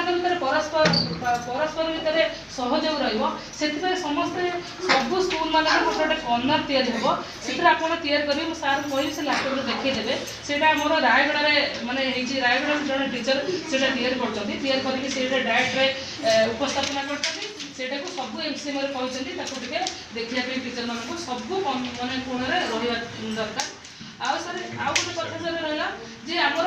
ଭିତରେ परस्पर भितर सहयोग रहिबो सेतिबे समस्त सब स्कूल मानक गोटे कर्नर तैयारी हेबो सेतिर आपण तैयारी करी मु सार कहबी से लैपटॉप रे देखै देबे सेटा हमर रायगढ़ रे माने हेची रायगढ़ जने टीचर सेटा तैयारी करछथि तैयारी करके सेटा डायरेक्ट रे उपस्थापना करछथि सेटा को सब एमसीएम रे कहछथि ताको टिके देखिया पे टीचर मानक सब माने कोण रे रहिबा दरकार आ सर आ गोटे कथा सर रहला जे हमर